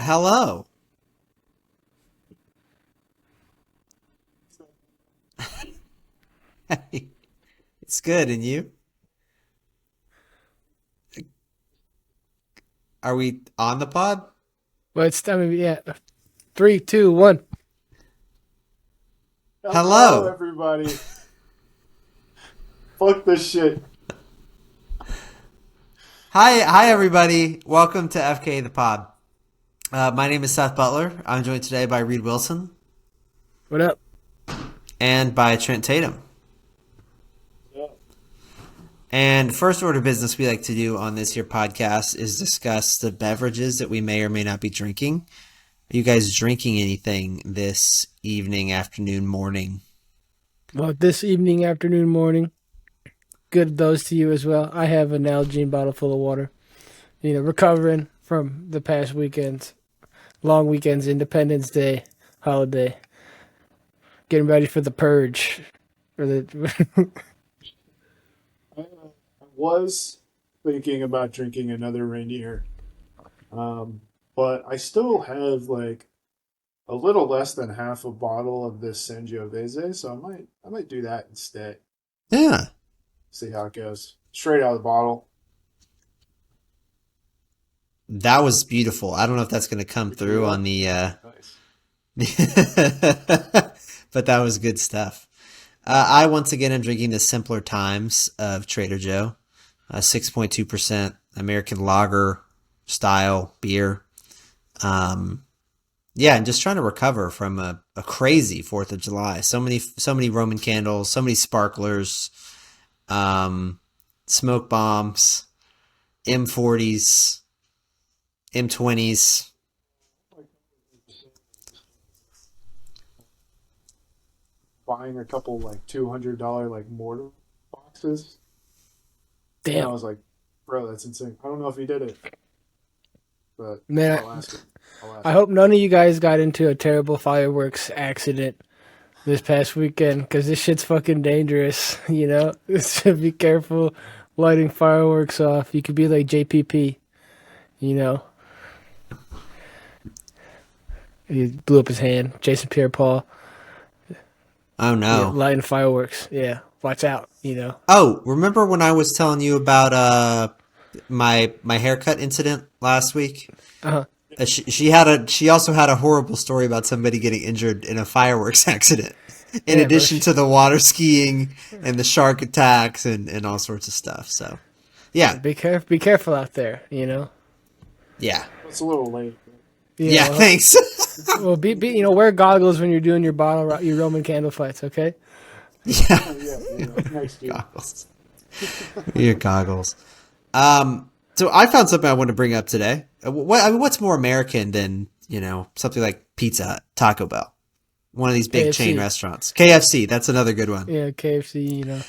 Hello. It's good, and you? Are we on the pod? Well, it's time. Yeah, three, two, one. Hello, Hello. everybody. Fuck this shit. Hi, everybody. Welcome to FKA The Pod. My name is Seth Butler. I'm joined today by Reed Wilson What up? and by Trent Tatum. Yeah. And first order of business we like to do on this here podcast is discuss the beverages that we may or may not be drinking. Are you guys drinking anything this evening, afternoon, morning? Well, this evening, afternoon, morning. Good those to you as well. I have an Nalgene bottle full of water. Recovering from the past weekends, long weekends, Independence Day, holiday. Getting ready for the purge. For the I was thinking about drinking another Rainier, um, but I still have like a little less than half a bottle of this Sangiovese, so I might do that instead. Yeah. See how it goes. Straight out of the bottle. That was beautiful. I don't know if that's going to come through Yeah. on the Nice. but that was good stuff. I once again am drinking the Simpler Times of Trader Joe, 6.2% American lager style beer. Yeah, and just trying to recover from a crazy 4th of July. So many Roman candles, so many sparklers, um, smoke bombs, M40s, M20s. Buying a couple like $200 like mortar boxes, and I damn was like, bro, that's insane. I don't know if he did it, but man, I'll ask him. I'll I ask him. hope none of you guys got into a terrible fireworks accident this past weekend because this shit's fucking dangerous. So be careful lighting fireworks off. You could be like JPP. You know, he blew up his hand. Jason Pierre-Paul, Oh yeah, no. lighting fireworks. Yeah, watch out. Oh, remember when I was telling you about my haircut incident last week? Uh-huh. She also had a horrible story about somebody getting injured in a fireworks accident. In Yeah, bro. addition to the water skiing and the shark attacks and all sorts of stuff. So, Yeah, yeah. be careful out there. Yeah. It's a little late. Yeah, Well, thanks. well, wear goggles when you're doing your Roman candle fights. Okay. Yeah. Yeah. Next year. Goggles. Your goggles. So I found something I want to bring up today. What's more American than, something like Pizza Hut, Taco Bell, one of these big chain KFC. restaurants. KFC, that's another good one. Yeah, KFC.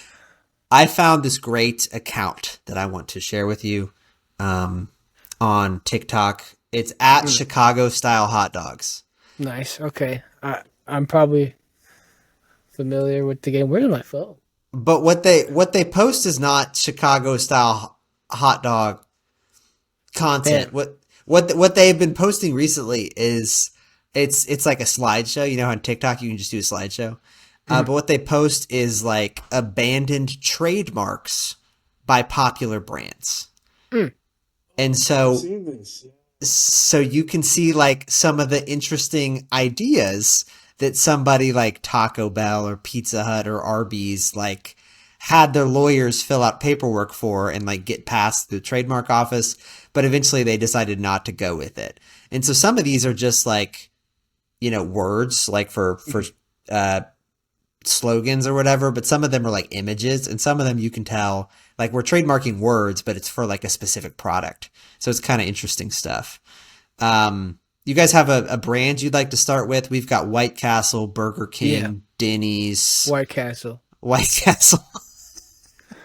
I found this great account that I want to share with you um, on TikTok. It's at Mm, Chicago Style Hot Dogs. nice. Okay. I'm probably familiar with the game. Where's my phone? But what they post is not Chicago style hot dog content. Damn. What they've been posting recently is it's like a slideshow. You know how on TikTok you can just do a slideshow. Mhm. But what they post is like abandoned trademarks by popular brands. Mm. And I've so seen this. so you can see like some of the interesting ideas that somebody like Taco Bell or Pizza Hut or Arby's like had their lawyers fill out paperwork for and like get past the trademark office, but eventually they decided not to go with it. And so some of these are just like, words like for uh slogans or whatever, but some of them are like images and some of them you can tell like we're trademarking words, but it's for like a specific product. So it's kind of interesting stuff. You guys have a brand you'd like to start with? We've got White Castle, Burger Yeah. King, Denny's, White Castle. White Castle.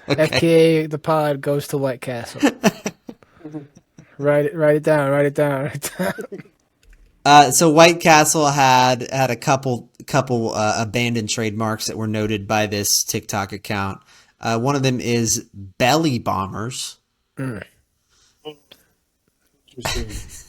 Okay. FKA the pod goes to White Castle. Write it down. Write it down. Write it down. So White Castle had a couple abandoned trademarks that were noted by this TikTok account. One of them is belly bombers. Mm. Interesting.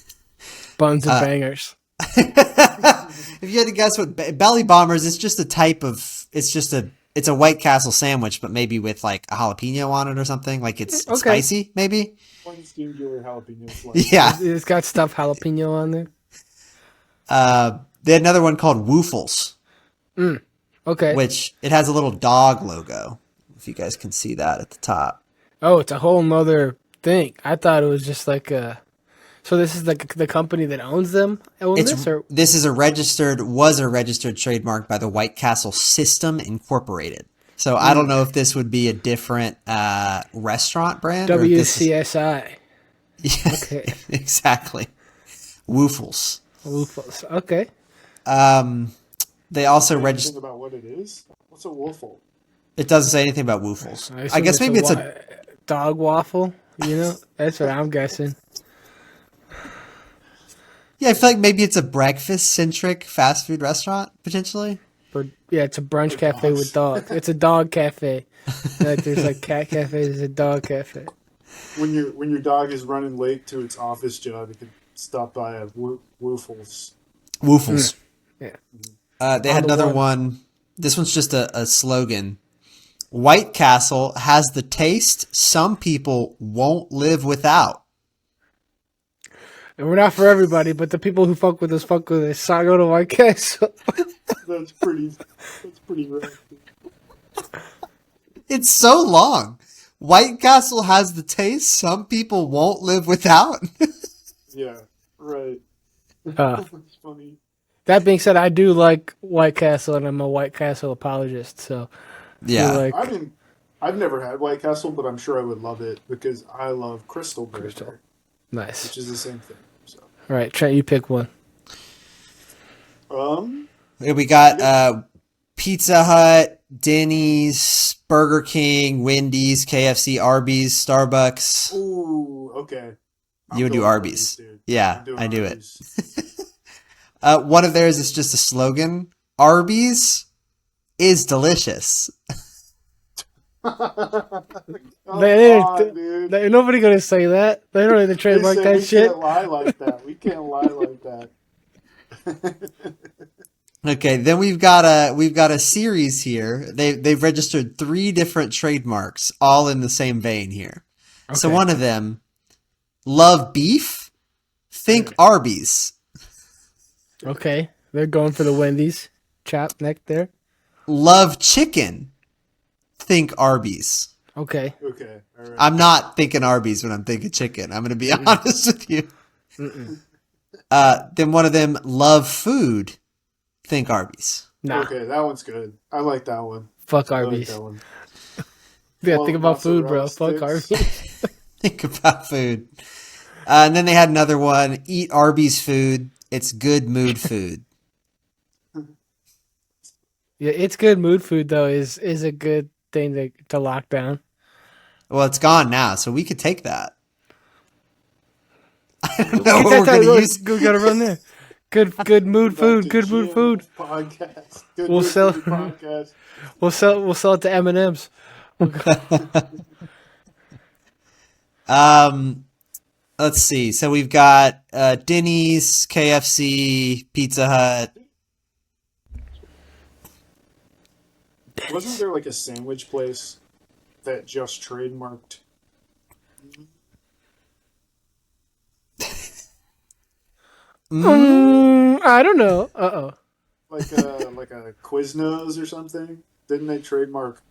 Buns and bangers. If you had to guess what belly bombers, it's just a type of. It's a White Castle sandwich, but maybe with like a jalapeno on it or something. Like it's spicy, maybe. One singular jalapeno slice. Yeah. It's got stuffed jalapeno on there. They had another one called Woofles. Okay. Which it has a little dog logo. If you guys can see that at the top. Oh, it's a whole nother thing. I thought it was just like a. So this is like the company that owns them. This is a registered trademark by the White Castle System Incorporated. So I don't know if this would be a different restaurant brand. WCSI. Yeah, Okay. Exactly. Woofles. Woofles. Okay. They also Anything about what it is? What's a waffle? It doesn't say anything about woofles. I guess maybe it's a dog waffle. You know, that's what I'm guessing. Yeah, I feel like maybe it's a breakfast-centric fast food restaurant, potentially. But yeah, it's a brunch cafe with dogs. It's a dog cafe. Like there's like cat cafes, there's a dog cafe. When your dog is running late to its office job, you can stop by at Woofles. Woofles. Yeah. They had another one. This one's just a slogan. White Castle has the taste some people won't live without. And we're not for everybody, but the people who fuck with us, So I go to White Castle. That's pretty rough. It's so long. White Castle has the taste some people won't live without. Yeah, right. That's funny. That being said, I do like White Castle, and I'm a White Castle apologist. So Yeah. I've never had White Castle, but I'm sure I would love it because I love Crystal Burger. Nice. Which is the same thing. So. All right, Trent, you pick one. We got Pizza Hut, Denny's, Burger King, Wendy's, KFC, Arby's, Starbucks. Ooh, okay. You would do Arby's. Yeah, I do Arby's. it. One of theirs is just a slogan. Arby's is delicious. Nobody gonna say that. They don't even trademark that shit. We can't lie like that. We can't lie like that. Okay, then we've got a series here. They've registered 3 different trademarks, all in the same vein here. Okay. So one of them, love beef, think Arby's. Okay, they're going for the Wendy's chop neck there. Love chicken, think Arby's. Okay. All right. I'm not thinking Arby's when I'm thinking chicken. I'm going to be honest with you. Then one of them, love food, think Arby's. Nah. Okay, that one's good. I like that one. Fuck Arby's. I like that one. Yeah, think about food, bro. Fuck Arby's. Think about food. And then they had another one, eat Arby's food. It's good mood food. Yeah, it's good mood food though. Is a good thing to lock down. Well, it's gone now, so we could take that. I don't know what we're going to use. We got to run there. Good mood food. Good mood food. Podcast. We'll sell. Podcast. We'll sell it to M&M's. Let's see. So we've got Denny's, KFC, Pizza Hut. Wasn't there like a sandwich place that just trademarked? I don't know. Like a Quiznos or something? Didn't they trademark?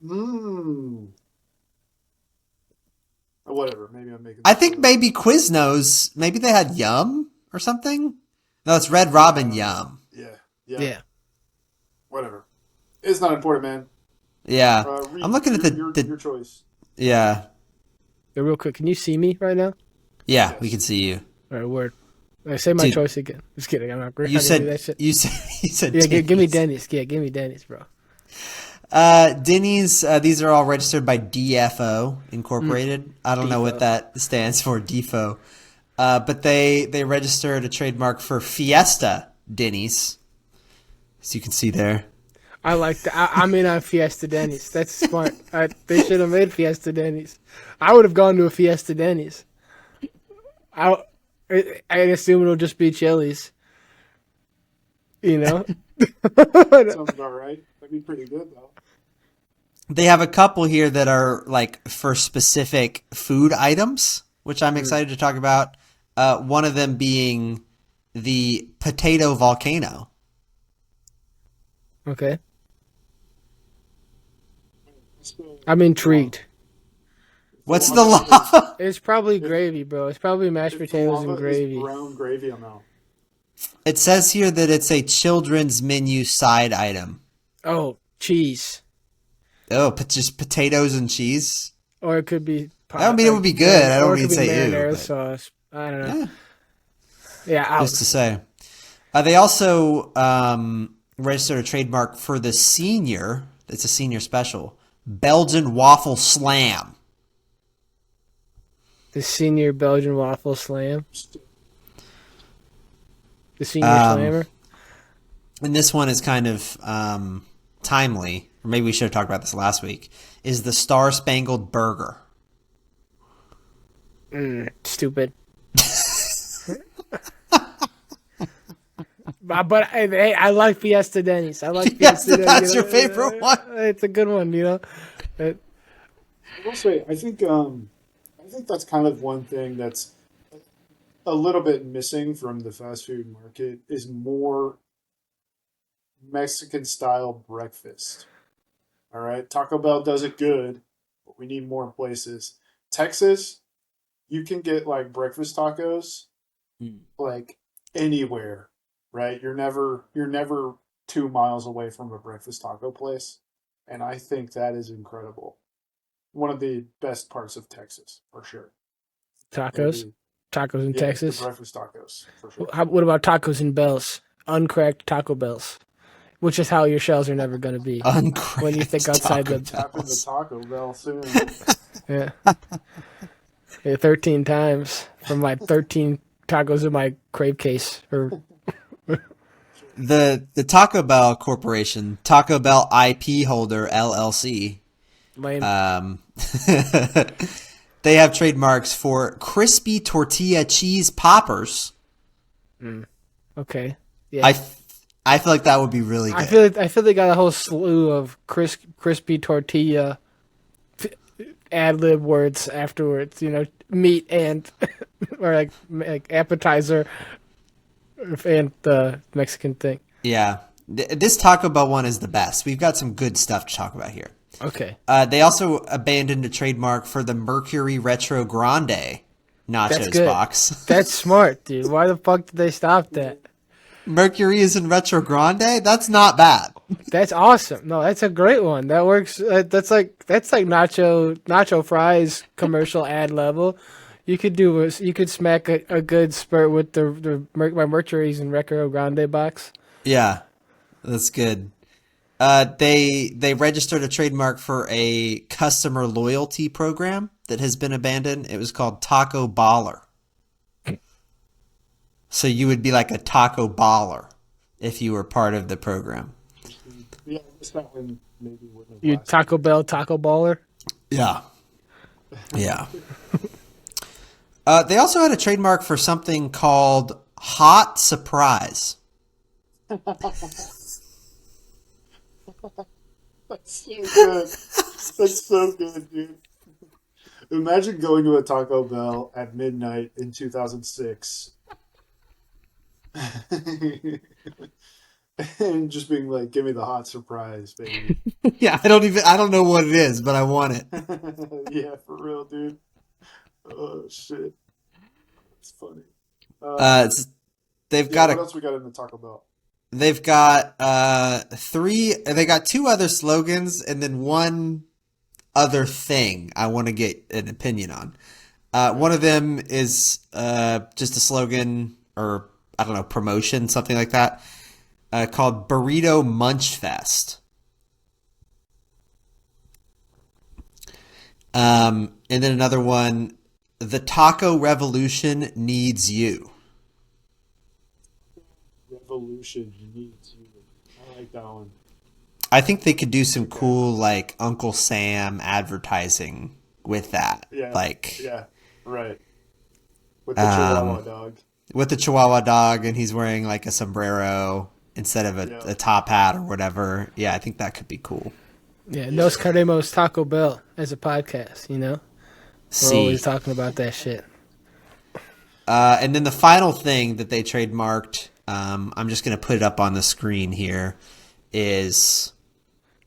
Or whatever. Maybe I'm making. I think maybe Quiznos. Maybe they had Yum or something. No, it's Red Robin Yum. Yeah. Whatever. It's not important, man. Yeah, I'm looking at your choice. Yeah. Real quick, can you see me right now? Yeah, Yes. we can see you. All right, word. I say my choice again. Just kidding. I'm not. You said that shit. you said. Yeah, Denny's. give me Denny's. Yeah, give me Denny's, bro. Denny's. These are all registered by DFO Incorporated. I don't know what that stands for, DFO. But they registered a trademark for Fiesta Denny's, as you can see there. I like that. I'm in on Fiesta Denny's. That's smart. They should have made Fiesta Denny's. I would have gone to a Fiesta Denny's. I assume it'll just be Chili's. You know? Sounds about right. That'd be pretty good though. They have a couple here that are like for specific food items, which I'm excited to talk about. One of them being the potato volcano. Okay. I'm intrigued. What's the lava? It's probably gravy, bro. It's probably mashed potatoes and gravy. Brown gravy amount. It says here that it's a children's menu side item. Oh, cheese. Oh, just potatoes and cheese? Or it could be. I don't mean it would be good. I don't mean to say marinara ew. sauce. I don't know. Yeah, Yeah, out. just to say. They also registered a trademark for the senior. It's a senior special. Belgian waffle slam. The senior Belgian waffle slam. The senior slammer. And this one is kind of timely. Or maybe we should have talked about this last week. Is the Star Spangled Burger. Stupid. But hey, I like Fiesta Denny's. I like Yes, Fiesta Denny's. that's your favorite one. It's a good one, you know. I will say, I think that's kind of one thing that's a little bit missing from the fast food market is more Mexican style breakfast. All right, Taco Bell does it good, but we need more places. Texas, you can get like breakfast tacos like anywhere, right? You're never 2 miles away from a breakfast taco place, and I think that is incredible. One of the best parts of Texas, for sure. Tacos. Maybe, Tacos in yeah, Texas. the breakfast tacos, for sure. What about tacos and bells? Uncracked Taco Bells, which is how your shells are never going to be. Uncracked when you think outside Taco the Tap into Taco Bell soon. yeah. 13 times from my 13 tacos in my crave case. Or The Taco Bell Corporation, Taco Bell IP holder LLC, lame. they have trademarks for crispy tortilla cheese poppers. Okay. Yeah. I feel like that would be really good. I feel they got a whole slew of crispy tortilla ad lib words afterwards. You know, meat and or like appetizer and the Mexican thing. Yeah. This Taco Bell one is the best. We've got some good stuff to talk about here. Okay. They also abandoned a trademark for the Mercury Retro Grande That's nachos good. box. That's smart, dude. Why the fuck did they stop that? Mercury is in Retro Grande? That's not bad. That's awesome. No, that's a great one. That works. That's like nacho fries commercial ad level. You could smack a good spurt with my Mercury's and Retro Grande box. Yeah, that's good. They registered a trademark for a customer loyalty program that has been abandoned. It was called Taco Baller. So you would be like a taco baller if you were part of the program. Yeah, I guess that one maybe wouldn't have You lasted. Taco Bell Taco Baller. Yeah. Yeah. They also had a trademark for something called Hot Surprise. That's so good. That's so good, dude. Imagine going to a Taco Bell at midnight in 2006 and just being like, give me the hot surprise, baby. Yeah, I don't know what it is, but I want it. Yeah, for real, dude. Oh, shit. It's funny. They've Yeah, got what else we got in the Taco Bell? They've got they got two other slogans and then one other thing I want to get an opinion on. One of them is just a slogan or I don't know, promotion, something like that, called Burrito Munch Fest. And then another one, the Taco Revolution needs you. Revolution needs you. I like that one. I think they could do some cool like Uncle Sam advertising with that. Yeah. Like Yeah. Right. with the Chihuahua dog. with the Chihuahua dog, and he's wearing like a sombrero instead of Yeah. a top hat or whatever. Yeah, I think that could be cool. Yeah, Nos Queremos Taco Bell as a podcast, you know? We're always See. talking about that shit. And then the final thing that they trademarked, I'm just going to put it up on the screen here, is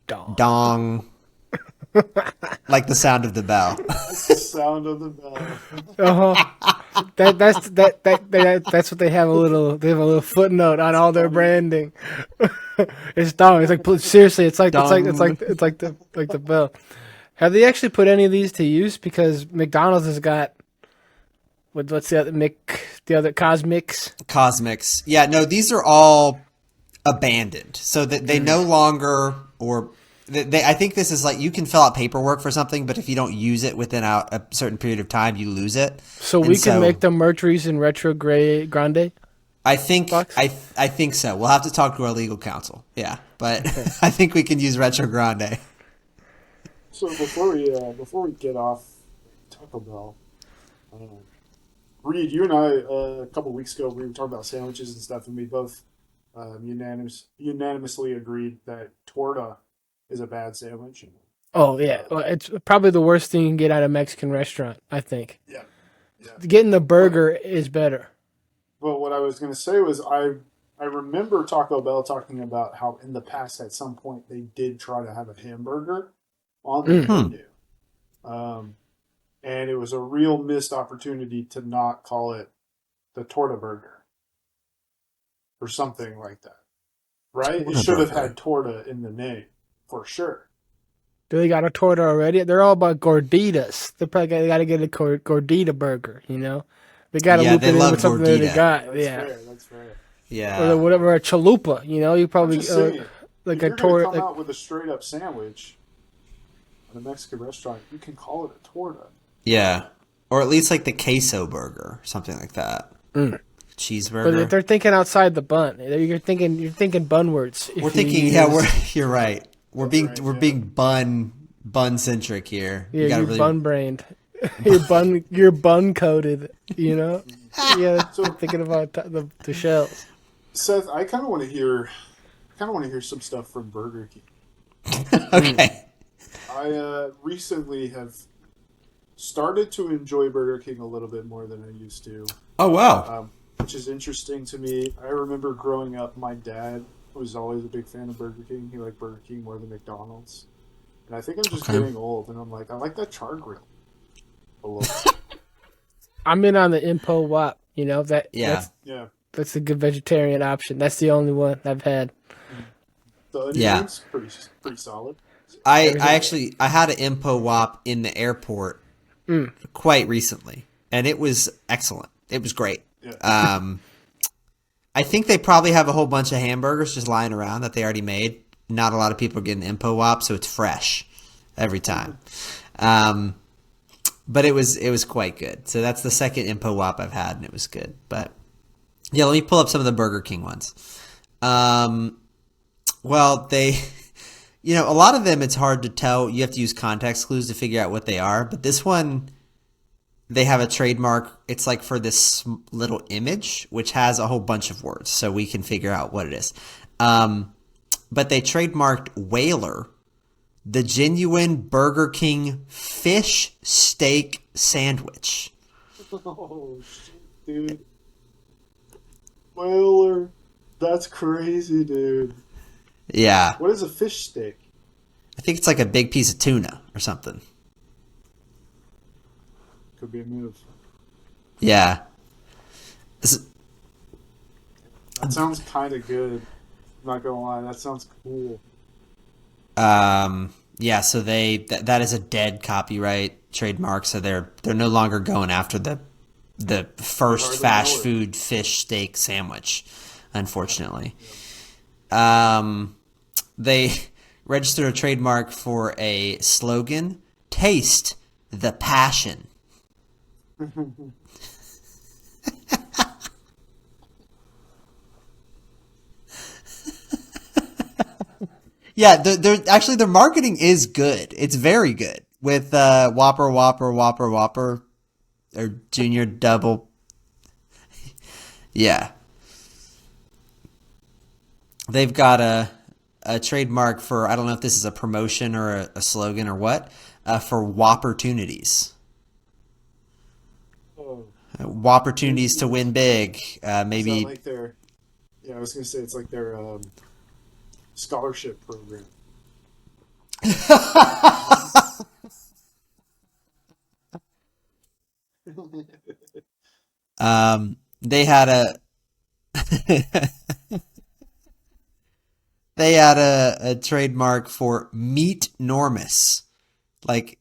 dong. Like the sound of the bell. That's the sound of the bell. That's what they have they have a little footnote on all their branding. It's dong. It's like seriously, it's like the bell. Have they actually put any of these to use? Because McDonald's has got what's the other Cosmics? Cosmics. Yeah, no, these are all abandoned. So that they no longer, or I think this is like, you can fill out paperwork for something, but if you don't use it within a certain period of time, you lose it. So we can make the Mercury's in retro grande? I think Box? I think so. We'll have to talk to our legal counsel. Yeah, but I think we can use retro grande. So before we get off Taco Bell, Reed, you and I a couple weeks ago, we were talking about sandwiches and stuff, and we both unanimously agreed that torta is a bad sandwich. Oh yeah, well, it's probably the worst thing you can get at a Mexican restaurant. I think. Yeah. Getting the burger is better. But what I was going to say was I remember Taco Bell talking about how in the past at some point they did try to have a hamburger on the menu. And it was a real missed opportunity to not call it the Torta Burger or something like that. Right? It should have had Torta in the name for sure. Do they got a torta already? They're all about gorditas. They probably got to get a gordita burger, you know? They got to loop it in with something that they got. That's fair. Yeah. Or whatever, a chalupa, you know? You probably, like a torta. If you're going to come out with a straight up sandwich at a Mexican restaurant, you can call it a torta. Yeah. Or at least like the queso burger, something like that. Cheeseburger. But if they're thinking outside the bun, you're thinking bun words. We're thinking, you're right. We're being bun centric here. Yeah, you're really bun brained. you're bun coated. You know. Yeah. So thinking about the shells. Seth, I kind of want to hear some stuff from Burger King. Okay. I recently have started to enjoy Burger King a little bit more than I used to. Oh wow. Which is interesting to me. I remember growing up, my dad was always a big fan of Burger King. He liked Burger King more than McDonald's. And I think I'm just getting old, and I'm like, I like that char grill a little bit. I'm in on the Impo Wop, you know, that's a good vegetarian option. That's the only one I've had. The onion rings, pretty solid. I had an Impo Wop in the airport quite recently, and it was excellent. It was great. Yeah. I think they probably have a whole bunch of hamburgers just lying around that they already made. Not a lot of people are getting Impo Wop, so it's fresh every time. But it was quite good. So that's the second Impo Wop I've had, and it was good. But yeah, let me pull up some of the Burger King ones. Well, they, a lot of them it's hard to tell. You have to use context clues to figure out what they are. But this one, they have a trademark. It's like for this little image, which has a whole bunch of words, so we can figure out what it is. But they trademarked Whaler, the genuine Burger King fish steak sandwich. Oh, shit, dude. Whaler. That's crazy, dude. Yeah. What is a fish steak? I think it's like a big piece of tuna or something. Could be a move. Yeah. That sounds kind of good. I'm not gonna lie, that sounds cool. Yeah, so that is a dead copyright trademark, so they're no longer going after the first fast food fish steak sandwich, unfortunately. They registered a trademark for a slogan, "Taste the passion." Yeah, their marketing is good. It's very good with Whopper, or Junior Double Yeah. They've got a trademark for, I don't know if this is a promotion or a slogan or what, for Whopportunities. Oh, Whopportunities to win big. is that Maybe. like their? Yeah, I was gonna say it's like their scholarship program. They had a they had a trademark for meat normous, like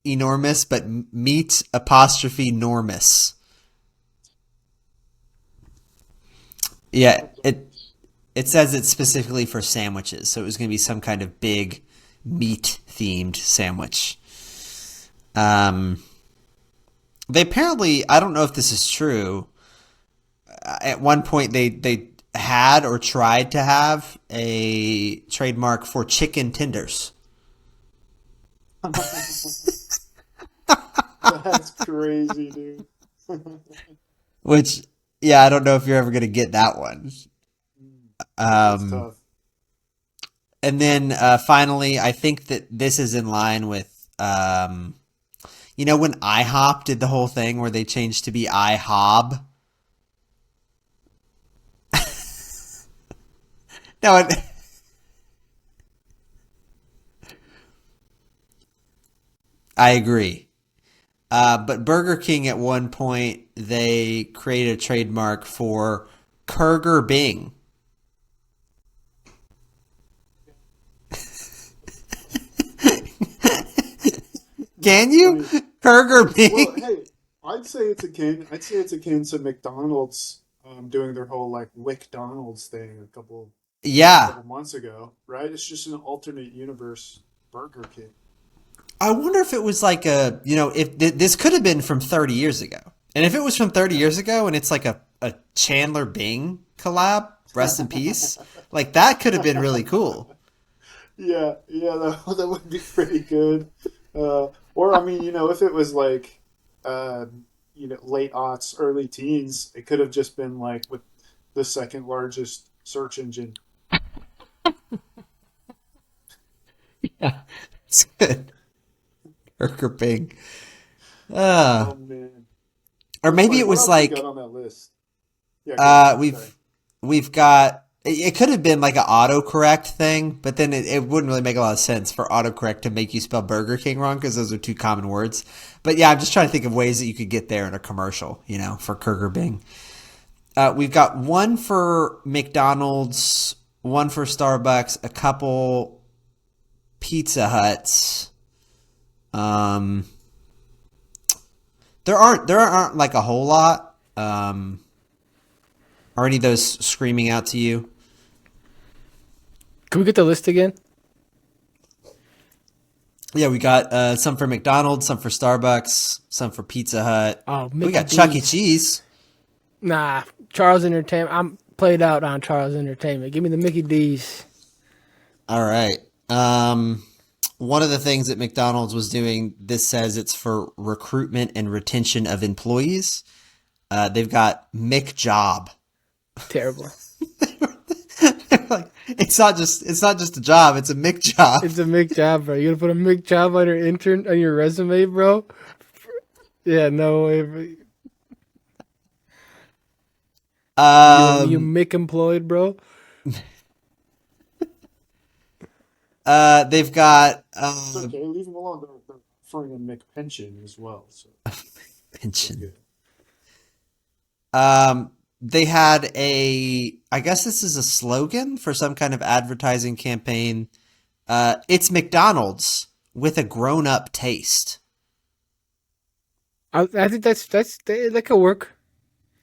enormous, but meat apostrophe normous. Yeah, That's it says it's specifically for sandwiches, so it was going to be some kind of big meat themed sandwich. Um, they apparently, I don't know if this is true. At one point, they had or tried to have a trademark for chicken tenders, that's crazy, dude. which, yeah, I don't know if you're ever going to get that one. That's Um, tough. and then finally, I think that this is in line with, when IHOP did the whole thing where they changed to be IHOB. No, I agree. But Burger King at one point they created a trademark for Kurger Bing. Can you? Funny. Kurger Well, Bing? hey, I'd say it's akin to McDonald's doing their whole like WickDonald's thing a Yeah. couple months ago, right? It's just an alternate universe Burger King. I wonder if it was like if this could have been from 30 years ago. And if it was from 30 years ago and it's like a Chandler Bing collab, rest in peace, like that could have been really cool. Yeah, yeah, that would be pretty good. Or I mean, if it was like, uh, late aughts, early teens, it could have just been like with the second largest search engine. Yeah. It's good. Burger Bing. Uh, Oh man, or that's maybe funny. it What was else we got like on that list? Yeah, go ahead. Sorry. we've got it could have been like an autocorrect thing, but then it wouldn't really make a lot of sense for autocorrect to make you spell Burger King wrong because those are two common words. But yeah, I'm just trying to think of ways that you could get there in a commercial, for Burger Bing. We've got one for McDonald's, one for Starbucks, a couple Pizza Huts. Um, there aren't like a whole lot. Are any of those screaming out to you? Can we get the list again? Yeah, we got some for McDonald's, some for Starbucks, some for Pizza Hut. Oh, We Mickey got Chuck E. D's. Cheese. Nah, Charles Entertainment. I'm played out on Charles Entertainment. Give me the Mickey D's. All right. One of the things that McDonald's was doing, this says it's for recruitment and retention of employees. They've got McJob. Terrible. Like, it's not just a job, it's a McJob. It's a Mick job, bro. You gonna put a Mick job on your resume, bro? Yeah, no way. Bro. You Um, Mick employed, bro. they've got It's okay. Leave them alone. They're offering a McPension as well, so that's pension. good. They had I guess this is a slogan for some kind of advertising campaign. It's McDonald's with a grown-up taste. I think that could work.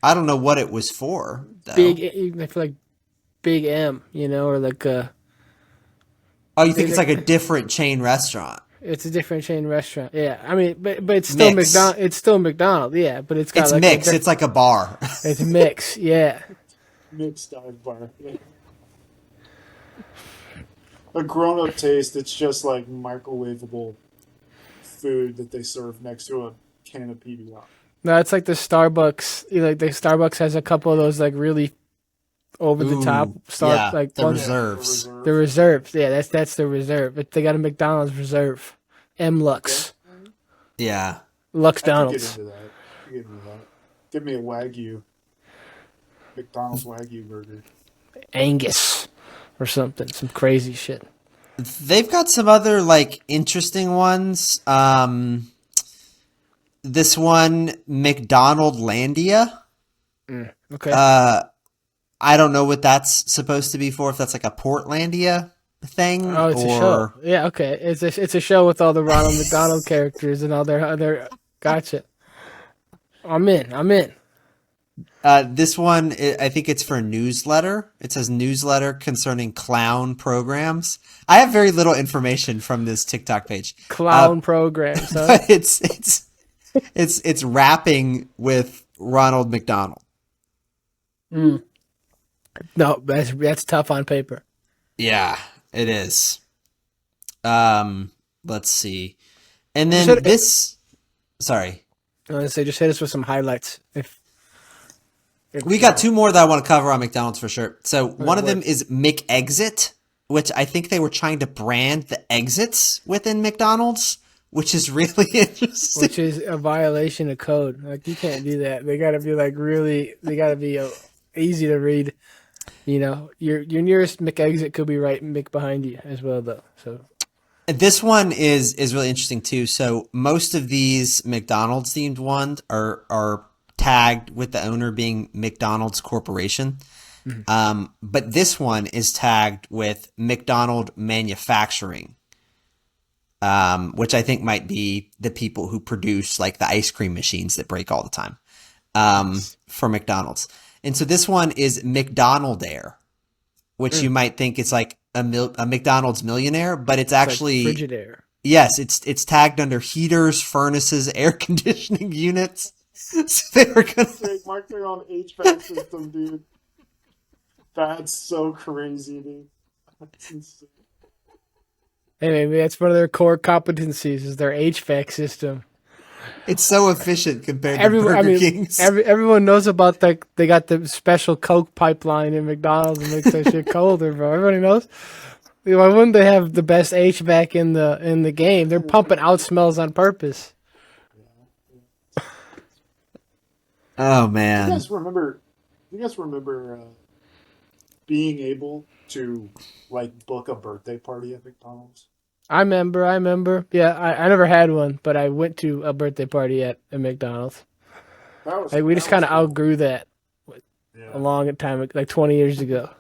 I don't know what it was for, Big, though. I feel like Big M, or like Oh, you think it's like a they, different chain restaurant? it's a different chain restaurant. Yeah, I mean, but it's still Mix. It's still McDonald's. Yeah, but it's got It's like a mixed. It's like a bar. it's mix. Yeah, Mixed dive bar. Yeah. A grown-up taste. It's just like microwavable food that they serve next to a can of PBR. No, it's like the Starbucks. Like the Starbucks has a couple of those like really over the top Ooh, star yeah, like the ones. Yeah, the reserves. The reserve. reserves. Yeah, that's the reserve. But they got a McDonald's reserve. M Okay. Lux. Yeah. Lux I could get Donald's. into that. I could get into that. Give me a Wagyu, McDonald's Wagyu burger. Angus or something. Some crazy shit. They've got some other like interesting ones. This one, McDonald Landia. Okay. I don't know what that's supposed to be for, if that's like a Portlandia thing Oh, it's a show. or Yeah, okay. It's a show with all the Ronald McDonald characters and all their other. Gotcha. I'm in. I'm in. this one. I think it's for a newsletter. It says newsletter concerning clown programs. I have very little information from this TikTok page, Clown programs, huh? but it's rapping with Ronald McDonald. No, that's tough on paper. Yeah, it is. Let's see, and Just then hit, this. Sorry. I was gonna say, just hit us with some highlights. If We got two more that I want to cover on McDonald's for sure. So one of them what? is McExit, which I think they were trying to brand the exits within McDonald's, which is really interesting. Which is a violation of code. Like you can't do that. They gotta be like really. They gotta be easy to read. Your nearest McExit could be right Mc behind you as well, though. So This one is really interesting too. So most of these McDonald's themed ones are tagged with the owner being McDonald's Corporation. But this one is tagged with McDonald Manufacturing, which I think might be the people who produce like the ice cream machines that break all the time for McDonald's. And so this one is McDonald Air, which you might think is like a McDonald's millionaire, but it's actually like Frigidaire. yes, it's tagged under heaters, furnaces, air conditioning units. So they were gonna. Mark their own HVAC system, dude. That's so crazy, dude. That's insane. Hey, maybe that's one of their core competencies is their HVAC system. It's so efficient compared to Burger King's. Everyone knows about that. They got the special Coke pipeline in McDonald's and makes that shit colder, bro. Everybody knows. Why wouldn't they have the best HVAC in the game? They're pumping out smells on purpose. Oh You man, guys remember? You guys remember being able to like book a birthday party at McDonald's? I remember. Yeah, I never had one, but I went to a birthday party at a McDonald's. We just kind of outgrew that Yeah. a long time, like 20 years ago.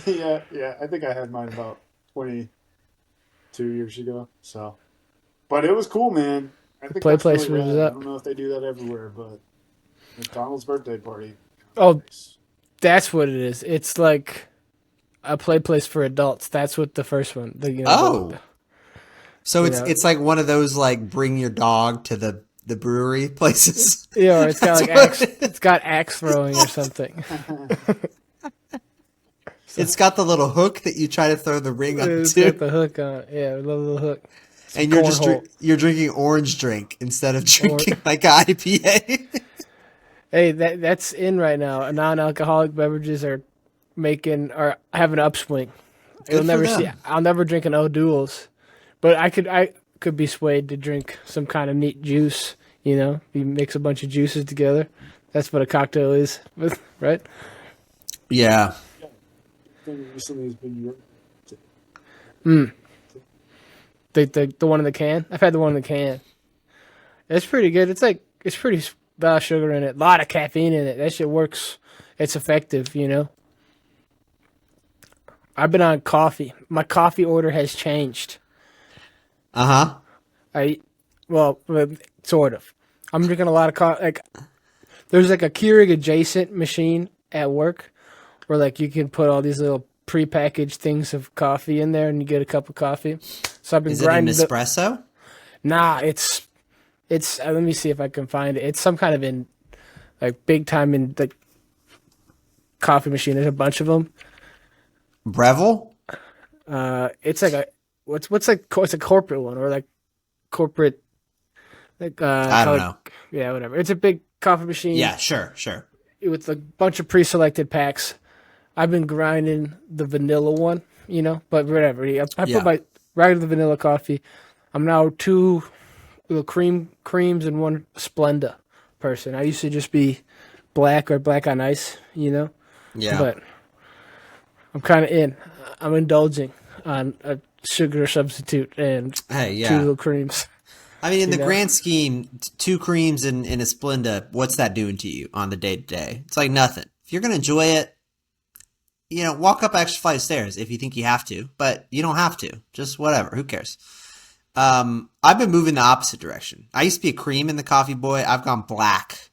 yeah. I think I had mine about 22 years ago. So, but it was cool, man. I think Play that's place really was rad. I up. don't know if they do that everywhere, but McDonald's birthday party. Oh, Nice. that's what it is. It's like a play place for adults. That's what the first one. Oh. So You it's know. it's like one of those like bring your dog to the brewery places. Yeah, or it's got like That's what- it's got axe throwing or something. It's got the little hook that you try to throw the ring It's got onto, the hook on it. Yeah, a little hook. and you're just cornhole. you're drinking orange drink instead of drinking like a IPA. Hey, that's in right now. Non-alcoholic beverages are having an upswing. Good for them. I'll never drink an O'Doul's, but I could be swayed to drink some kind of neat juice. You mix a bunch of juices together. That's what a cocktail is, right? Yeah. Thing recently has been your. The one in the can. I've had the one in the can. It's pretty good. It's pretty lot of sugar in it, a lot of caffeine in it. That shit works. It's effective. I've been on coffee. My coffee order has changed. Uh huh. Well, sort of. I'm drinking a lot of coffee. Like, there's like a Keurig adjacent machine at work where like you can put all these little prepackaged things of coffee in there and you get a cup of coffee. So I've been Is it an grinding. espresso? Nah, it's. Let me see if I can find it. It's some kind of big time in the coffee machine. There's a bunch of them. Breville? It's like it's a corporate one or like corporate. Like I don't know. Yeah, whatever. It's a big coffee machine Yeah, sure. with a bunch of pre-selected packs. I've been grinding the vanilla one, but whatever. I put Yeah. my regular vanilla coffee. I'm now two little creams and one Splenda person. I used to just be black or black on ice. Yeah. But I'm kind of in. I'm indulging on a sugar substitute and Hey, two yeah. little creams. I mean, in You the know, grand scheme, two creams and a Splenda, what's that doing to you on the day to day? It's like nothing. If you're gonna enjoy it, walk up an extra flight of stairs if you think you have to, but you don't have to. Just whatever. Who cares? I've been moving the opposite direction. I used to be a cream in the coffee boy. I've gone black,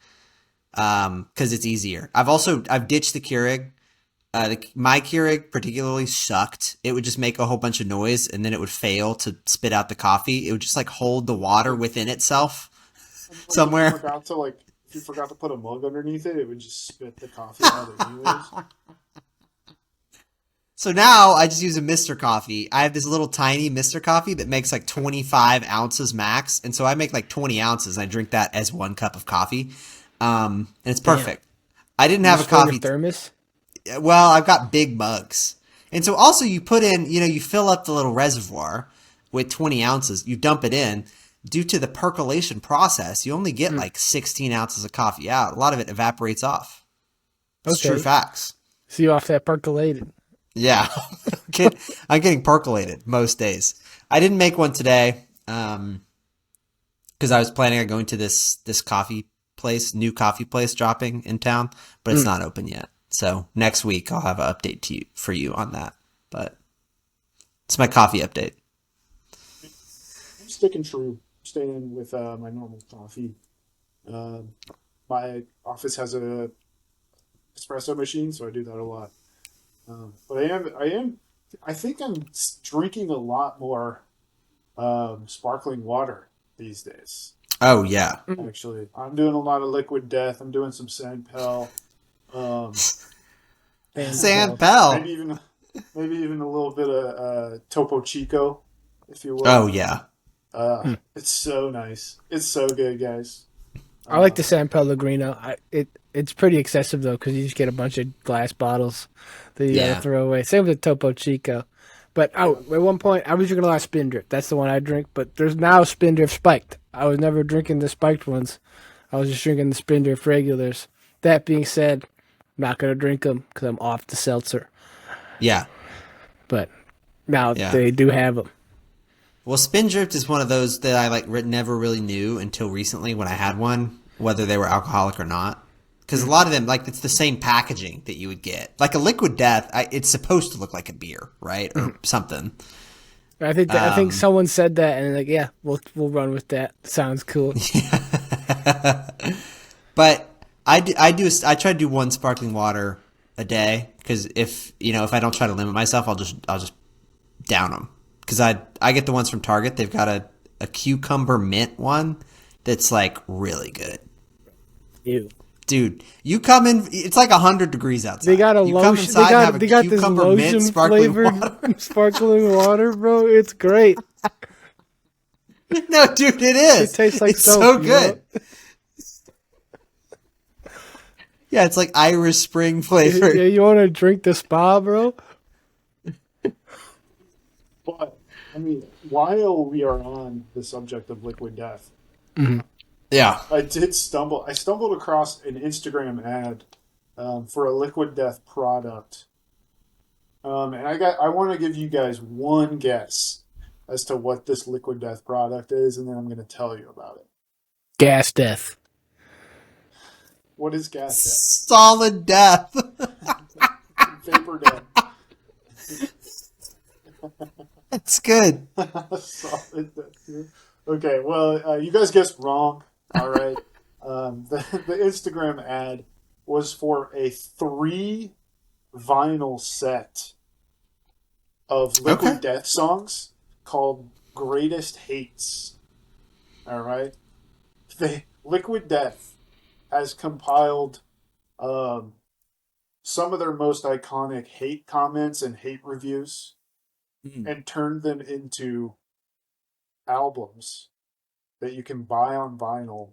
because it's easier. I've ditched the Keurig. My Keurig particularly sucked. It would just make a whole bunch of noise and then it would fail to spit out the coffee. It would just like hold the water within itself Like somewhere. if you forgot to put a mug underneath it, it would just spit the coffee out anyways. So now I just use a Mr. Coffee. I have this little tiny Mr. Coffee that makes like 25 ounces max. And so I make like 20 ounces. I drink that as 1 cup of coffee. And it's perfect. I didn't you have a store your coffee. thermos. Well, I've got big mugs. And so also you put in, you fill up the little reservoir with 20 ounces. You dump it in. Due to the percolation process, you only get like 16 ounces of coffee out. A lot of it evaporates off. It's true Okay. facts. See you off that percolated. Yeah. I'm getting percolated most days. I didn't make one today because I was planning on going to this new coffee place dropping in town, but it's not open yet. So next week I'll have an update for you on that. But it's my coffee update. I'm sticking true, staying with my normal coffee. Uh, my office has a espresso machine, so I do that a lot. But I think I'm drinking a lot more sparkling water these days. Oh yeah. Actually, I'm doing a lot of Liquid Death. I'm doing some Sandpel, um, And San maybe Pel. even maybe even a little bit of Topo Chico, if you Oh will. yeah. It's so nice. It's so good, guys. I like the Uh, San Pellegrino. It's pretty excessive though because you just get a bunch of glass bottles that you got to Yeah. throw away. Same with the Topo Chico. But yeah. at one point I was drinking a lot of Spindrift. That's the one I drink. But there's now Spindrift spiked. I was never drinking the spiked ones. I was just drinking the Spindrift regulars. That being said, I'm not gonna drink them because I'm off the seltzer. Yeah. But now Yeah. they do have them. Well, Spindrift is one of those that I never really knew until recently when I had one, whether they were alcoholic or not. Because a lot of them, like, it's the same packaging that you would get. Like a Liquid Death, it's supposed to look like a beer, right, or something. I think someone said that and like yeah, we'll run with that. Sounds cool. But I try to do one sparkling water a day because if I don't try to limit myself, I'll just down them. Because I get the ones from Target. They've got a cucumber mint one that's like really good. Ew. Dude, you come in, it's like 100 degrees outside. They got a You come lotion. inside and have a They got this cucumber mint lotion sparkling flavored water. sparkling water, bro. It's great. No, dude, it It is. tastes like It's soap, so you know? good. Yeah, it's like Irish Spring Yeah, flavor. you want to drink the spa, bro? But I mean, while we are on the subject of Liquid Death, Yeah. I stumbled across an Instagram ad for a Liquid Death product, and I want to give you guys one guess as to what this Liquid Death product is, and then I'm going to tell you about it. Gas death. What is gas Solid death. death? Vapor death. It's good. Solid death. Okay, well, you guys guessed wrong. All right. The Instagram ad was for a 3 vinyl set of Liquid Okay. Death songs called Greatest Hates. All right. Liquid Death has compiled some of their most iconic hate comments and hate reviews and turned them into albums that you can buy on vinyl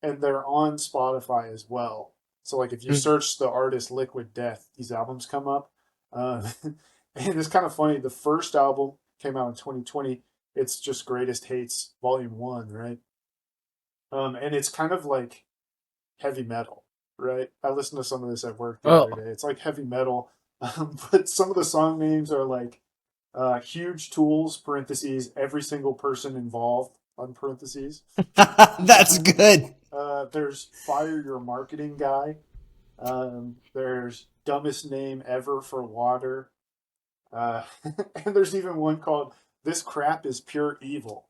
and they're on Spotify as well. So like if you Mm. search the artist Liquid Death, these albums come up. And it's kind of funny. The first album came out in 2020. It's just Greatest Hates Volume 1, right? And it's kind of like heavy metal, right? I listened to some of this at work the Oh, other day. It's like heavy metal, but some of the song names are like Huge Tools, parentheses, every single person involved, on parentheses. That's good. There's Fire Your Marketing Guy. There's Dumbest Name Ever for Water. Uh, and there's even one called This Crap is Pure Evil.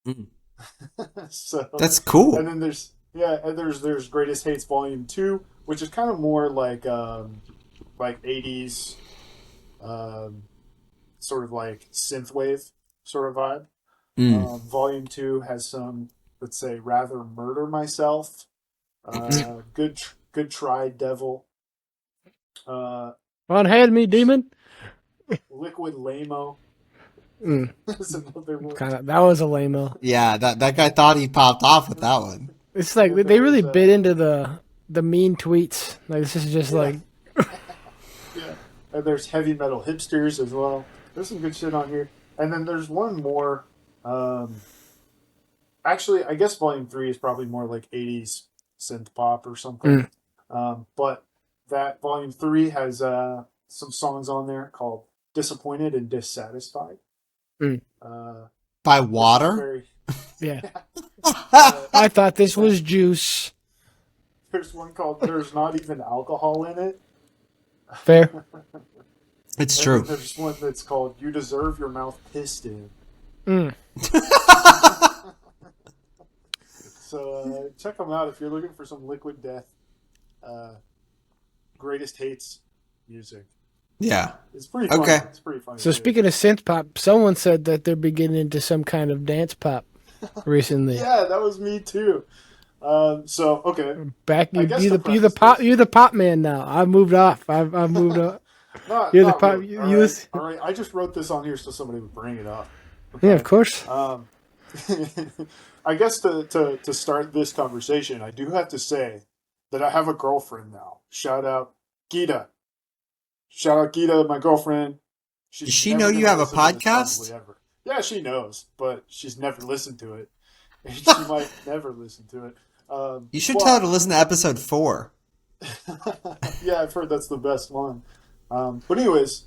Mm. So, That's and cool. then there's Greatest Hates Volume 2, which is kind of more like 80s, um, sort of like synthwave sort of vibe. Mm. Volume 2 has some, let's say, Rather Murder Myself, good Try Devil, uh, unhand me, demon. Liquid Lamo. Mm, Is another one. kind of. That was a lame-o. Yeah, that guy thought he popped off with that one. It's like And they really there's bit into the mean tweets. Like this is just yeah, like yeah, and there's Heavy Metal Hipsters as well. There's some good shit on here, and then there's one more. Um, Actually, I guess Volume 3 is probably more like 80s synth pop or something. mm, But that Volume 3 has some songs on there called Disappointed and Dissatisfied. mm. Uh, By this is water? very. Yeah. uh, I thought this was juice. there's one called There's Not Even Alcohol in It. Fair. It's And true. then there's one that's called You Deserve Your Mouth Pissed In. Mm. So check them out if you're looking for some Liquid Death, uh, Greatest Hates music. Yeah. It's pretty funny. Okay. It's pretty funny. So too. speaking of synth pop, someone said that they're beginning into some kind of dance pop recently. Yeah, that was me too. So okay, Back I you guess you to the preface pop this, you're the pop man now. I've moved off. I've moved up. not You're the not pop. really. You, All you right, listen- all right. I just wrote this on here so somebody would bring it up. Yeah, Okay. of course. I guess to start this conversation, I do have to say that I have a girlfriend now. Shout out Gita. Shout out Gita, my girlfriend. She's Does she never know you gonna have a listen to this podcast? probably ever. Yeah, she knows, but she's never listened to it. And she might never listen to it. You should tell her But to listen to episode 4. yeah, I've heard that's the best one. But anyways,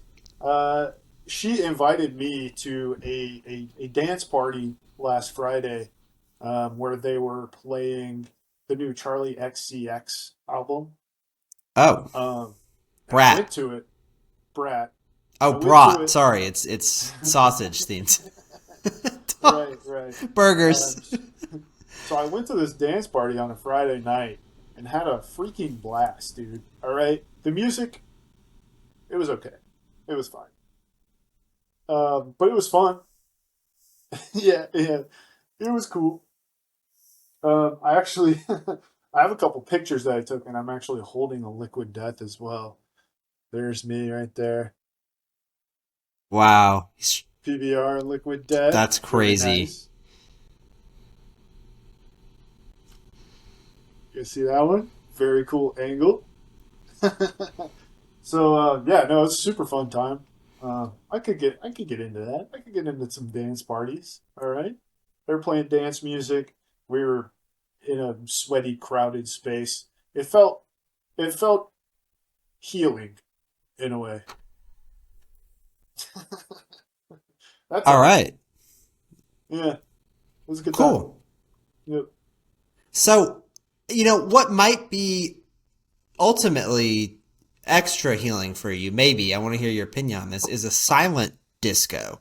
she invited me to a dance party last Friday, where they were playing the new Charlie XCX album. Oh, And I brat. went to it, Brat. Oh, I went to brat. it. Sorry, it's sausage themed. Right, right. Burgers. So I went to this dance party on a Friday night and had a freaking blast, dude. All right, the music, it was okay, it was fine, but it was fun. Yeah, yeah, it was cool. I actually, I have a couple pictures that I took, and I'm actually holding a Liquid Death as well. There's me right there, Wow. PBR Liquid Death. That's Very crazy. nice. You see that one? Very cool angle. So yeah, no, it's a super fun time. I could get into that. I could get into some dance parties. All right, they're playing dance music. We were in a sweaty, crowded space. It felt healing in a way. That's All all. right. Yeah, it was a good time. Cool. Yep. So, what might be ultimately extra healing for you, maybe, I want to hear your opinion on this, is a silent disco,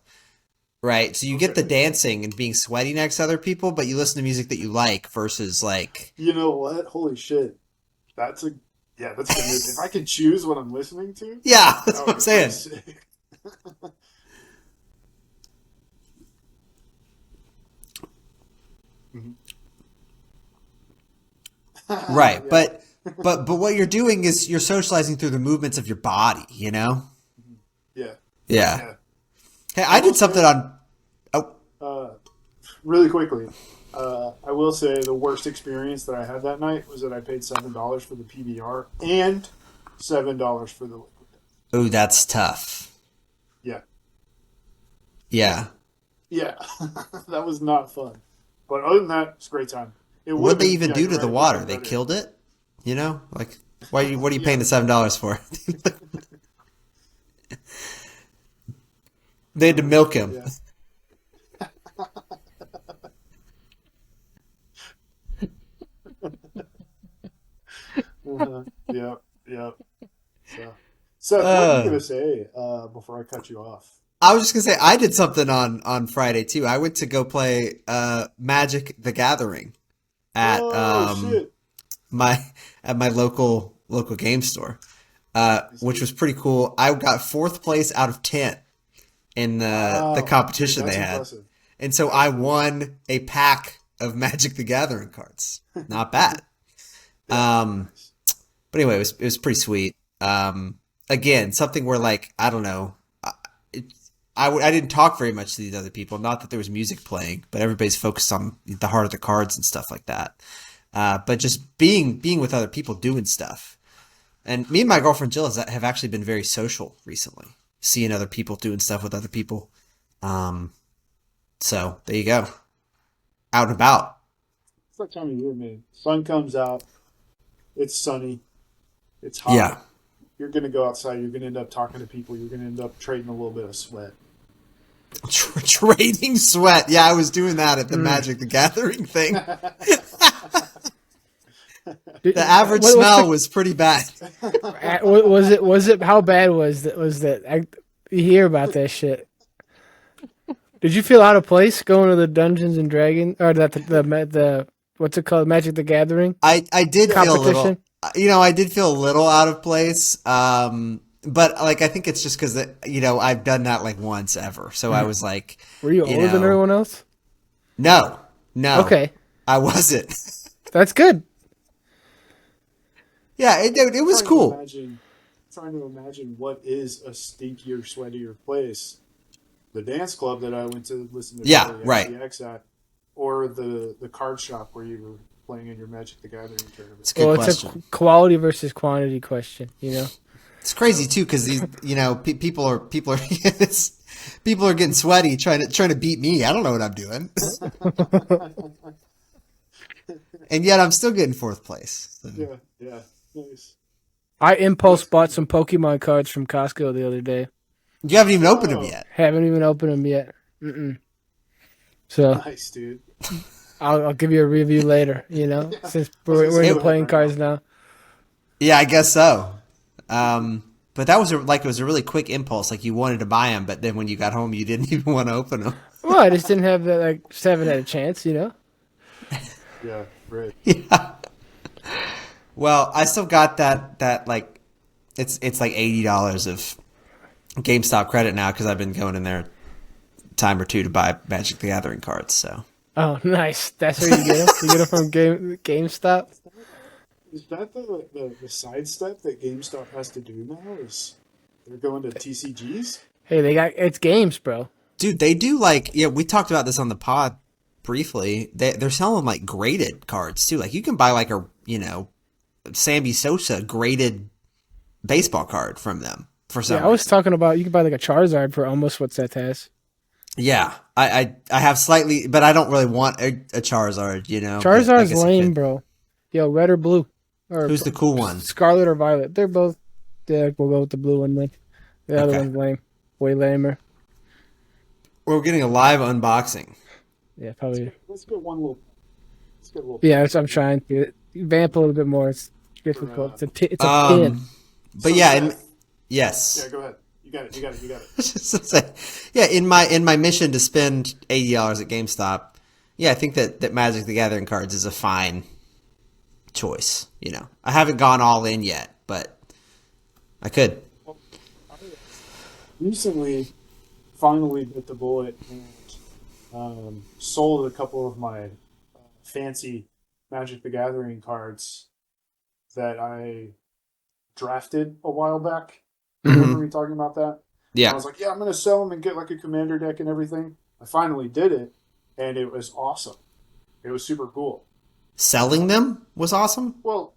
right? So you get the Okay. dancing and being sweaty next to other people, but you listen to music that you like versus like, You know what? Holy shit. That's a that's a good move. If I could choose what I'm listening to, yeah, that's that what would I'm be saying. pretty sick. Mhm. Right. Yeah. But what you're doing is you're socializing through the movements of your body, Yeah. Yeah. Yeah. Hey, I did something on, oh, Uh, really quickly, I will say the worst experience that I had that night was that I paid $7 for the PBR and $7 for the liquid. Oh, that's tough. Yeah, Yeah. yeah, that was not fun. But other than that, it's a great time. It would What'd have they been. even Yeah, do you're to right. the It would have water? been They better. killed it? You know, like what are you paying Yeah, the $7 for? They had to milk him. yeah. Yep, yep. So, Seth, what were you Uh, gonna say before I cut you off? I was just gonna say I did something on Friday too. I went to go play Magic the Gathering at Oh shit! my at my local game store, Nice, which dude. was pretty cool. I got fourth place out of 10 in the Wow, dude, competition they that's had, impressive. and so I That's really won a pack of Magic the Gathering cards. Not bad. yeah, Um, nice. but anyway, it was pretty sweet. Again, something where like I don't know. It, I didn't talk very much to these other people. Not that there was music playing, but everybody's focused on the heart of the cards and stuff like that. But just being with other people doing stuff. And me and my girlfriend Jill have actually been very social recently, seeing other people doing stuff with other people. Um, so there you go, out and about. It's that time of year, man. Sun comes out. It's sunny. It's hot. Yeah, You're gonna go outside. You're gonna end up talking to people. You're gonna end up trading a little bit of sweat. trading sweat. Yeah, I was doing that at the Mm. Magic the Gathering thing. The average What's smell the was pretty bad. was it how bad was that you hear about that shit? Did you feel out of place going to the Dungeons and Dragons or the what's it called, Magic the Gathering I did Yeah, feel a competition? little, I did feel a little out of place. But like I think it's just because I've done that like once ever, so I was like, Were you you older than know, everyone else? no, no, Okay, I wasn't. that's good. Yeah, it was trying to cool. imagine, what is a stinkier, sweatier place. The dance club that I went to listen to Yeah, Charlie right. XCX at, or the card shop where you were playing in your Magic the Gathering tournament. It's a good Well, it's a question. quality versus quantity question, you know. It's crazy too because these, people are people are getting sweaty trying to beat me. I don't know what I'm doing, and yet I'm still getting fourth place. So. Yeah, yeah, nice. I impulse bought some Pokemon cards from Costco the other day. You haven't even opened them Oh, yet. Haven't even opened them yet. So nice, dude. I'll give you a review later. You know, Yeah, since I was gonna we're say, into go ahead playing right now. cards now. Yeah, I guess so. But that was it was a really quick impulse. Like you wanted to buy them, but then when you got home, you didn't even want to open them. Well, I just didn't have that. Just haven't had a chance. You know. Yeah, right. Yeah. Well, I still got that like it's like $80 of GameStop credit now because I've been going in there a time or two to buy Magic the Gathering cards. So Oh, nice. That's where you get them. You get them from GameStop. Is that the sidestep that GameStop has to do now? Is they're going to TCGs? Hey, it's games, bro. dude, they do like we talked about this on the pod briefly. They're selling like graded cards too. Like you can buy like a Sammy Sosa graded baseball card from them for some Yeah, I was reason. talking about you can buy like a Charizard for almost what Seth has. Yeah, I have slightly, but I don't really want a Charizard. But I Charizard's guess I lame, could. bro. Yo, red or blue, or Who's the cool one? Scarlet or Violet. They're both. Yeah, we'll go with the blue one then. The other Okay, one's lame. Way lamer. we're getting a live unboxing. Yeah, probably. Let's get one little. Let's get a little. Yeah, I'm trying to vamp a little bit more. It's difficult. It's a pin. But So yeah, Seth, yes. yeah, go ahead. You got it. You got it. You got it. Just to say, yeah, in my mission to spend $80 at GameStop, yeah, I think that Magic the Gathering cards is a fine choice. I haven't gone all in yet, but I could. I recently finally bit the bullet and sold a couple of my fancy Magic the Gathering cards that I drafted a while back. Hmm. Remember me talking about that? I Yeah. was like, yeah, I'm going to sell them and get like a commander deck and everything. I finally did it, and it was awesome. It was super cool. Selling them was awesome. Well,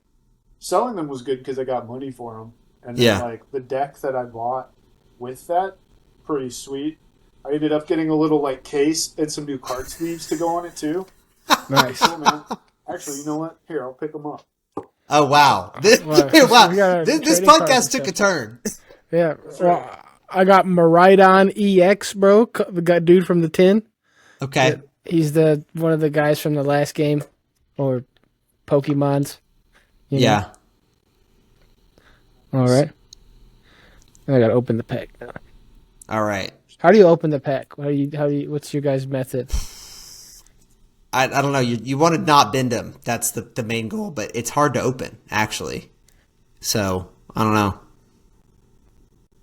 selling them was good because I got money for them, and then Yeah. like the deck that I bought with that, pretty sweet. I ended up getting a little like case and some new card sleeves to go on it too. Pretty Nice. cool, man. Actually, you know what? Here, I'll pick them up. Oh wow! Wow. Wow! We got This trading cards podcast and took a stuff. turn. Yeah. Well, I got Maridon EX, bro. The guy, dude from the tin. Okay. He's the one of the guys from the last game, or Pokemon's. You know? Yeah. All right. I gotta open the pack now. All right. How do you open the pack? How do you? What's your guys' method? I don't know. You want to not bend them. That's the main goal, but it's hard to open actually. So I don't know.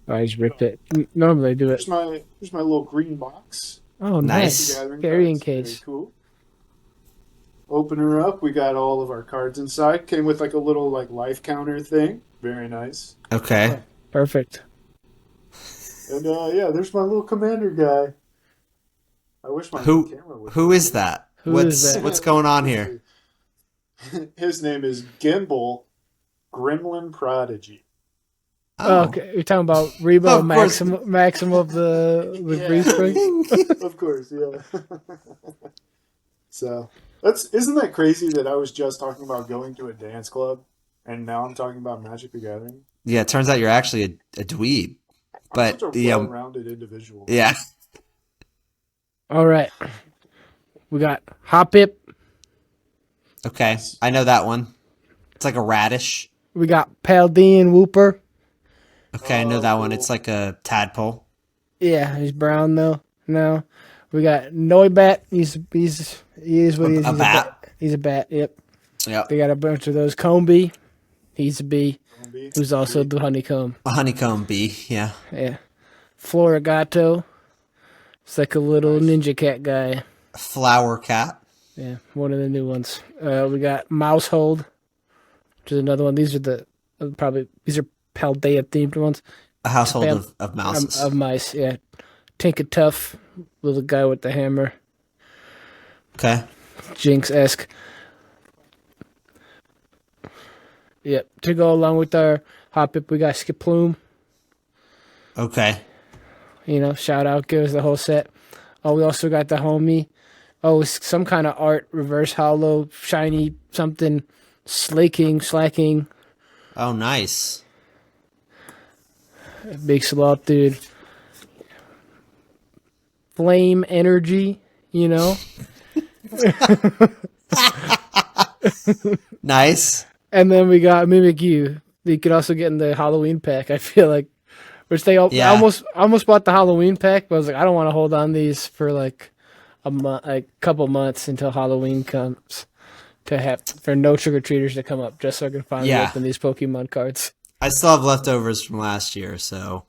I just ripped it. Normally I do it. Here's my little green box. Oh, Nice. nice. Gathering Carrying cards. Very case. cool. Open her up. We got all of our cards inside. Came with like a little like life counter thing. Very nice. Okay. Perfect. And yeah, there's my little commander guy. I wish my camera would. Who is that? Who is that? What's going on here? His name is Gimbal Gremlin Prodigy. Oh, okay. You're talking about Rebo Of course. Maxim of the Yeah. Green Spring? Of course, yeah. So isn't that crazy that I was just talking about going to a dance club and now I'm talking about Magic the Gathering? Yeah, it turns out you're actually a dweeb. But Such a the well-rounded individual. yeah. All right. We got Hoppip. Okay. I know that one. It's like a radish. We got Paldean Whooper. Okay, I know that one. cool. It's like a tadpole. Yeah, he's brown though. No. We got Noibat. He is what he is. He's A bat. He's a bat, yep. Yep. We got a bunch of those. Combi. He's a bee. Zombie. Who's also the honeycomb. A honeycomb bee. Yeah. Yeah. Florigato. It's like a little ninja cat guy. Flower cat. Yeah, one of the new ones. We got Mousehold, which is another one. These are these are Paldea themed ones. A household Pal- of mouses. Of mice, yeah. Tinkatuff, little guy with the hammer. Okay. Jinx-esque. Yep. To go along with our Hoppip, we got Skiploom. Okay. You know, shout out, give us the whole set. Oh, we also got the homie. Oh, it's some kind of art, reverse hollow, shiny something, slacking, Oh, nice. big sloth dude. Flame energy, you know. Nice. And then we got Mimikyu. You could also get in the Halloween pack, I feel like. Which they Yeah. almost bought the Halloween pack, but I was like, I don't want to hold on these for like a couple months until Halloween comes to have for no trick or treaters to come up, just so I can finally Yeah. open these Pokemon cards. I still have leftovers from last year, so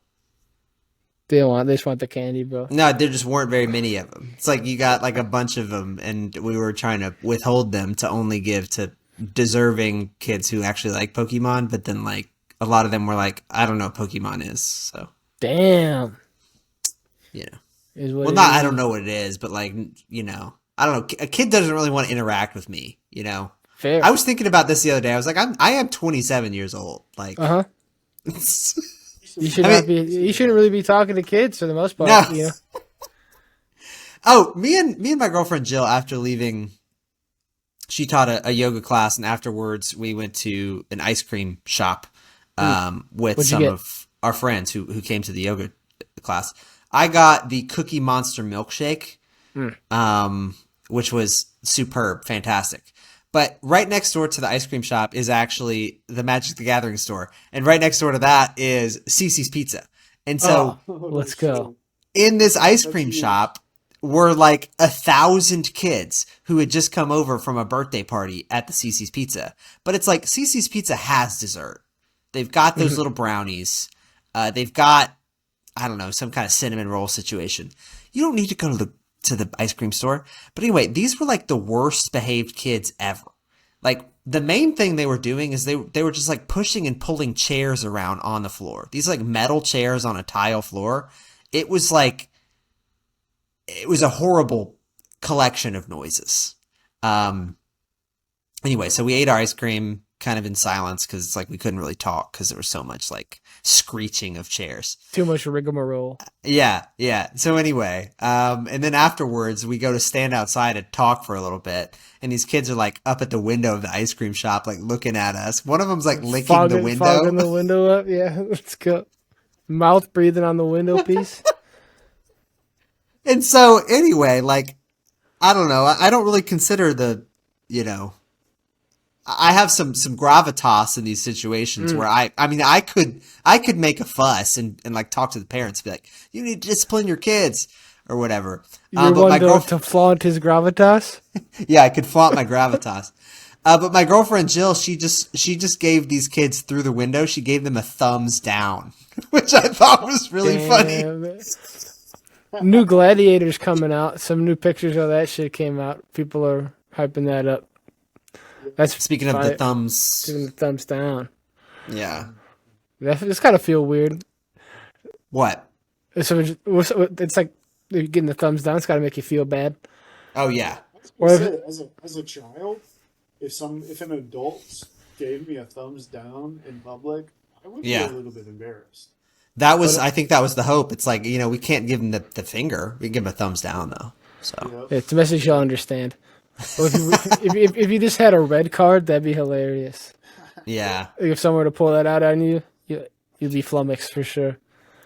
They just want the candy, bro. no, there just weren't very many of them. It's like you got like a bunch of them, and we were trying to withhold them to only give to deserving kids who actually like Pokemon. But then like a lot of them were like, I don't know what Pokemon is, so Damn. you know. Is what Well, it not is. I don't know what it is, but like you know, I don't know. A kid doesn't really want to interact with me, you know. Fair. I was thinking about this the other day. I was like, I am 27 years old. Like, Uh-huh. You should I not mean- be. You shouldn't really be talking to kids for the most part. No. You know? Oh, me and my girlfriend Jill, after leaving, she taught a yoga class, and afterwards we went to an ice cream shop with What'd you some get? of our friends who came to the yoga class. I got the Cookie Monster milkshake, which was superb, fantastic. But right next door to the ice cream shop is actually the Magic the Gathering store, and right next door to that is Cece's Pizza. And so Let's go. in this ice cream huge. shop were like 1,000 kids who had just come over from a birthday party at the Cece's Pizza. But it's like Cece's Pizza has dessert. They've got those little brownies. They've got, I don't know, some kind of cinnamon roll situation. You don't need to go to the ice cream store. But anyway, these were like the worst behaved kids ever. Like the main thing they were doing is they were just like pushing and pulling chairs around on the floor. These like metal chairs on a tile floor. It was a horrible collection of noises. Anyway, so we ate our ice cream kind of in silence because it's like we couldn't really talk because there was so much like screeching of chairs. Too much rigmarole. Yeah, yeah. So anyway, and then afterwards we go to stand outside and talk for a little bit, and these kids are like up at the window of the ice cream shop, like looking at us. One of them's like licking the window. Fogging the window up, yeah. Let's go. Mouth breathing on the window piece. And so anyway, like, I don't know. I don't really consider I have some gravitas in these situations where I could make a fuss and like talk to the parents, be like, you need to discipline your kids or whatever. You're But one to flaunt his gravitas? yeah, I could flaunt my gravitas. But my girlfriend Jill, she just gave these kids through the window. She gave them a thumbs down, which I thought was really funny. New Gladiators coming out. Some new pictures of that shit came out. People are hyping that up. That's Speaking of the thumbs. Speaking of the thumbs down. Yeah. It's kind of feel weird. What? So it's like you're getting the thumbs down. It's got to make you feel bad. Oh yeah. Or as a child, if an adult gave me a thumbs down in public, I would be a little bit embarrassed. I think that was the hope. It's like, we can't give them the finger. We can give them a thumbs down though. So it's a message you'll understand. Well, if you just had a red card, that'd be hilarious. Yeah. If someone were to pull that out on you, you'd be flummoxed for sure.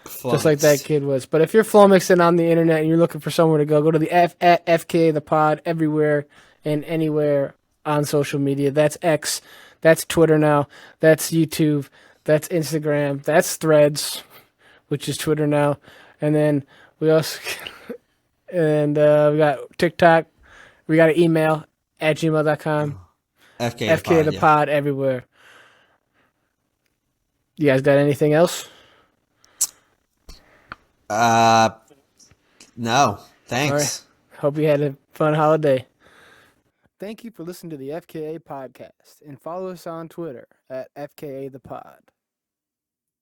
Just like that kid was. But if you're flummoxing on the internet and you're looking for somewhere to go to the FKA The Pod everywhere and anywhere on social media. That's X. That's Twitter now. That's YouTube. That's Instagram. That's Threads, which is Twitter now. And then we also... and we got TikTok. We got an email at gmail.com. FKA The Pod everywhere. You guys got anything else? No. Thanks. All right. Hope you had a fun holiday. Thank you for listening to the FKA podcast and follow us on Twitter at FKA The Pod.